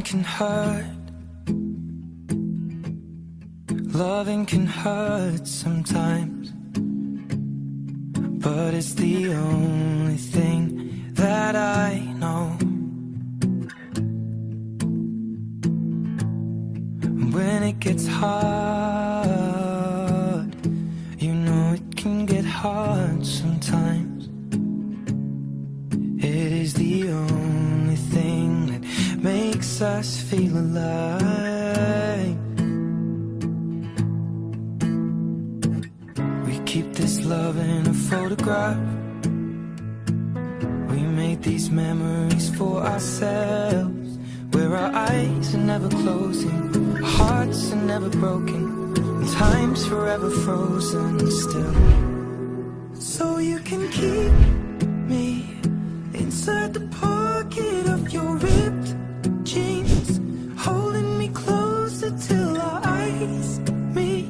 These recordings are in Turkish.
can hurt. Loving can hurt sometimes, but it's the only thing that I know. When it gets hard, you know it can get hard sometimes. It is the only thing that makes us feel alive. We keep this love in a photograph. We made these memories for ourselves, where our eyes are never closing, our hearts are never broken, and time's forever frozen still. So you can keep me inside the pocket of your ripped jeans, holding me closer till our eyes meet.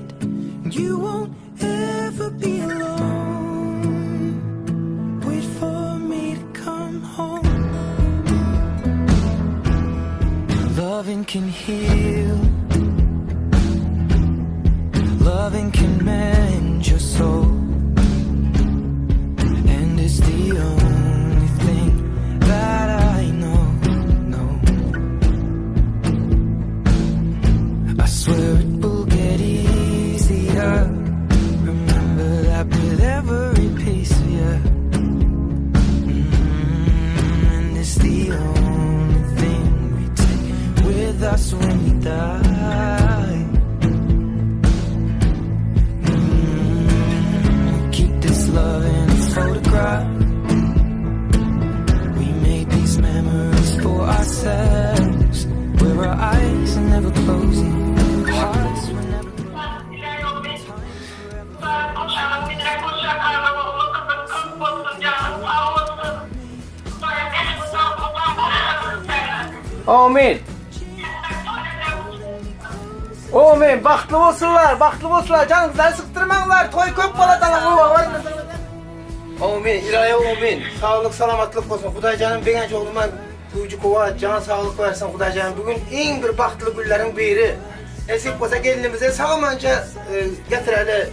You won't ever be alone. Wait for me to come home. Loving can heal. Loving can mend your soul. And it's the only thing that I know. I swear it will get easier. Remember that with every piece of you. And it's the only thing we take with us when we die. We keep this love in a photograph. We made these memories for ourselves, where our eyes are never closing, hearts were never Amin. Amin. Baxtlı olsunlar, baxtlı olsunlar. Canınızları sıktırmanglar. Toy köp baladalar. Amin. İlahi amin. Sağlık, salamatlık olsun. Xuday canım Begenç oğluma Kuyucu kova can sağlık versin Xuday canım. Bugün en bir baxtlı günlerin biri. Esip olsa gelinimize sağlamanca getireli.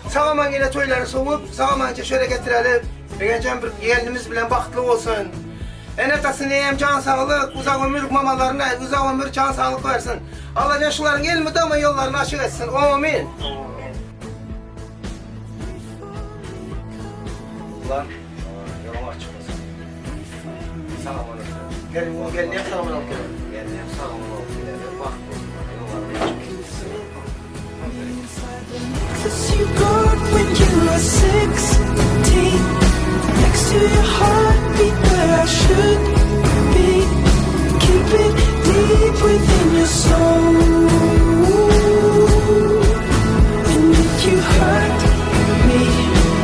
Sağlaman yine toyları soğup sağlamanca şöyle getireli. Begenç'en bir gelinimiz bilen baxtlı olsun. Enetasını hem can sağlık, uzak ömür mamalarına uzak ömür can sağlık versin. Allah yaşlıların elmi dama yollarını açık etsin. Amin. Ulan, yolum açık olsun. Sağ olun. Gelin o gelin hep sağ olun. Gelin hep sağ olun. Bak, yollarını açık etsin. you got when you were 16, next to your heartbeat where I should be. Keep it deep within your soul. And if you hurt me,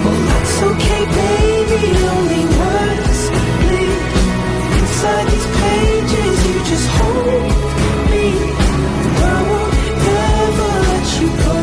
well that's okay baby, only words bleed inside these pages. You just hold me, I won't ever let you go.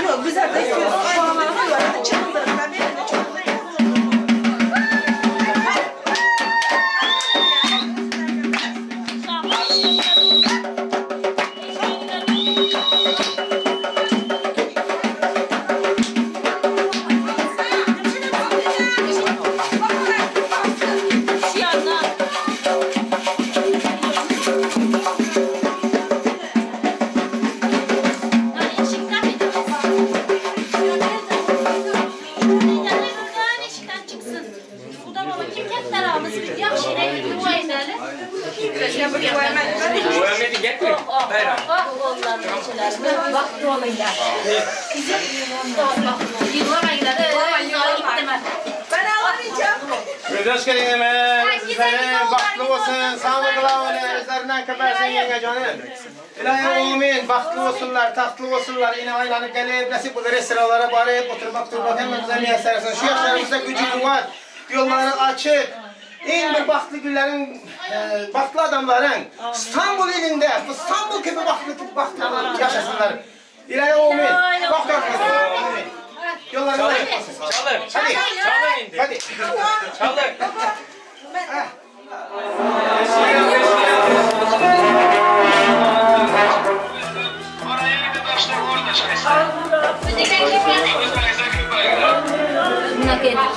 Yok güzel de çıkılır. Hoş geldin Sizlerin baktlı olsun, sağlıklı olun, özlerinden köpersin yenge canım. İlahi amin, baktlı olsunlar, tahtlı olsunlar, yine aylanıp gelip, nasip bu sıralara barıp, oturmak hemen güzel yesersin. Şu yaşlarımızda gücü kuvvet, yolları açık. En bir baktlı günlerin, baktlı adamların İstanbul ilinde, İstanbul gibi baktlı yaşasınlar. İlahi amin, baktlı olsun. Yollarını açık olsun. Çalır. Hadi. Çalır indi. Hadi. Çalır. Buna geldik.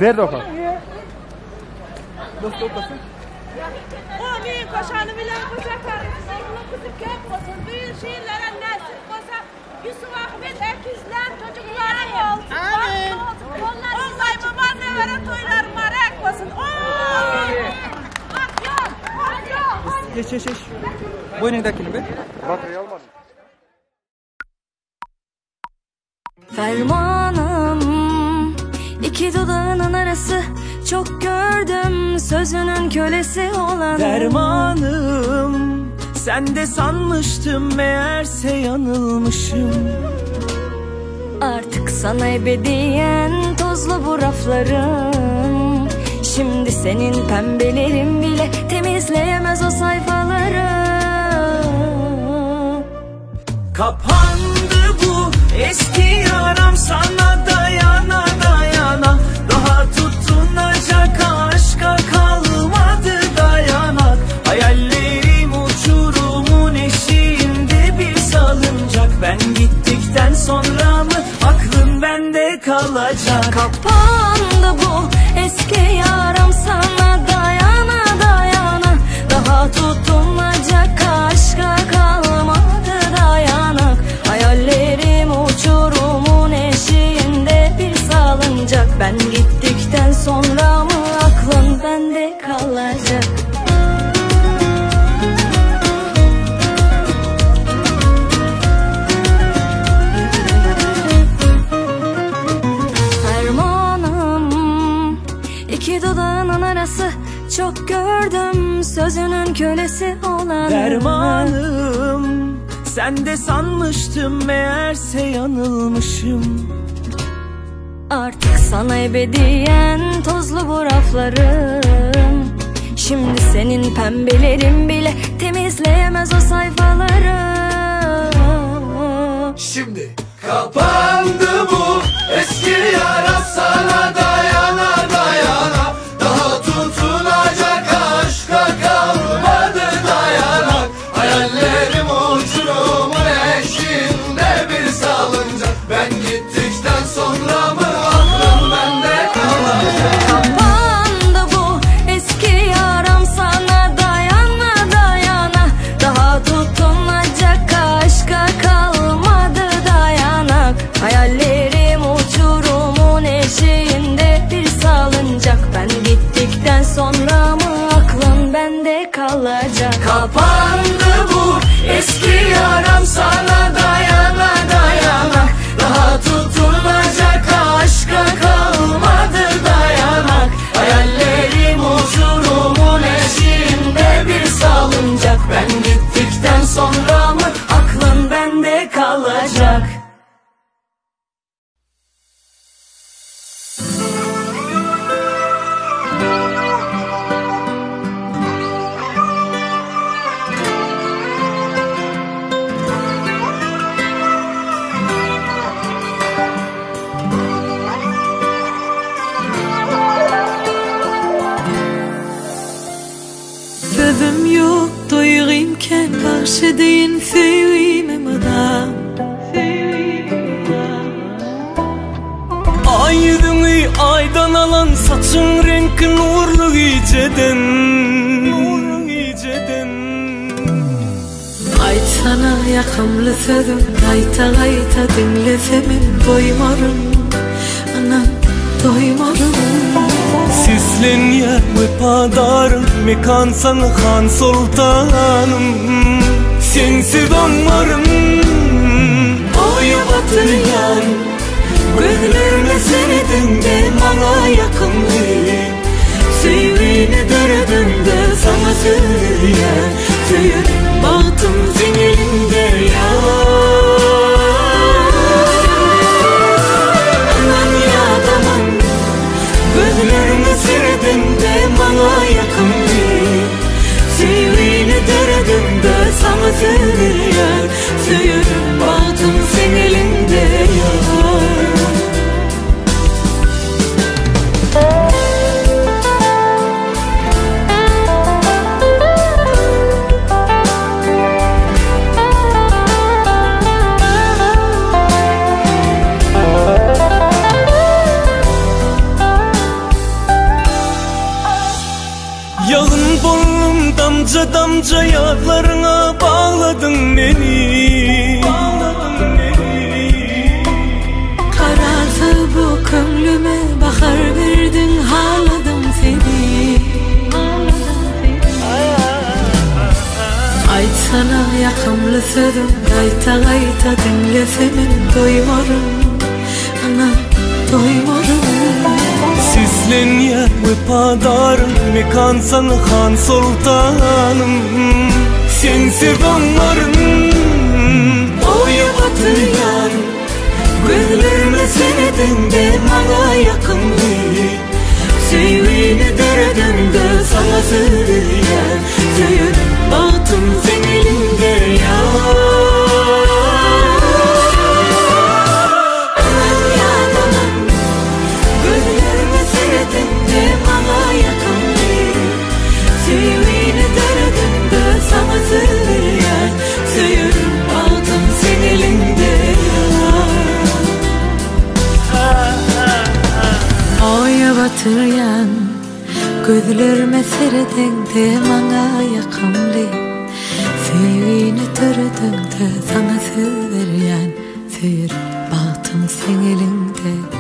Ver de okan. Nasıl okasın? O benim koşanı bilen koşaklar. Oğlum kızım yapmasın. Büyük şehirlere nasip olsa Yusuf Ahmet ekizler çocuklara olsun. Amin. Vallahi baban ne veren toylar marak olsun. Bak yok. Bak yok. Geç. Boynundakini be. Batrayı almadın. Fermanım iki dudağının arası, çok gördüm sözünün kölesi olan. Dermanım, sen de sanmıştım meğerse yanılmışım. Artık sana ebediyen tozlu bu raflarım. Şimdi senin pembelerin bile temizleyemez o sayfaları. Kapandı bu eski yaram, sana dayana dayana. Daha tutunacak aşka kalmadı dayanak. Hayallerim uçurumun eşiğinde bir salıncak. Ben gittikten sonra mı aklın bende kalacak? Kapandı bu eski yaram, sana dayana dayana. Daha tutunacak aşka kalmadı dayanak. Hayallerim uçurumun eşiğinde bir salıncak. Ben gittikten sonra mı aklın bende kalacak? Fermanım iki dudağının arası, çok gördüm sözünün kölesi olan. Dermanım, sen de sanmıştım meğerse yanılmışım. Artık sana ebediyen tozlu bu raflarım. Şimdi senin pembelerin bile temizleyemez o sayfaları. Şimdi kapandı bu eski yara, sana dayana dayana. Daha tutunacak aşka kalmadı dayanak. Hayallerim uçurumun eşiğinde bir salıncak. Ben gittikten sonra mı aklım bende kalacak? Kapandı bu eski yaram, sana dayana dayana. Daha tutunacak aşka kalmadı olacak. Sözüm yok, duyğumken karşı deyin sevimim adam. Aydını aydan alan saçın renki nurlu geceden. Aytsana yakımlı sözüm, ayta ayta dinlesemin doymarım. Anam doymarım. Sislen yer vefadarım, mekansan Han Sultanım. Sensiz anlarım, oya batıryan. Gözlerime seyredin de bana yakınlı. Sevini dördüm de sana söyleyen. Söyür bahtım senin elinde ya. Aman ya aman, gözlerime seyredin de bana yakınlı. Sevini dördüm de sana söyleyen. Söyür bahtım senin elinde ya. Yağın bollum damca damca yağlarına bağladın beni. Karardı bu kömlüme bahar verdin, ağladım seni. Aytsana yakımlı sözüm, ayta ayta dinlesemin doymarım. Anam doymarım. Sislen yer vefadarım, mekansan Han Sultanım. Sensiz anlarım, oya batıryan. Gözlerime seyredin de bana yakınlı. Sevini dördüm de sana söyleyen. Söyür bahtım senin elinde ya. Aman ya aman, gözlerime seyredin de bana yakınlı. Sevini dördüm de sana söyleyen. Söyür bahtım senin elinde ya. Oya batıryan, gözlerime seyredin de bana yakınlı. Sevini dördüm de sana söyleyen. Söyür bahtım senin elinde.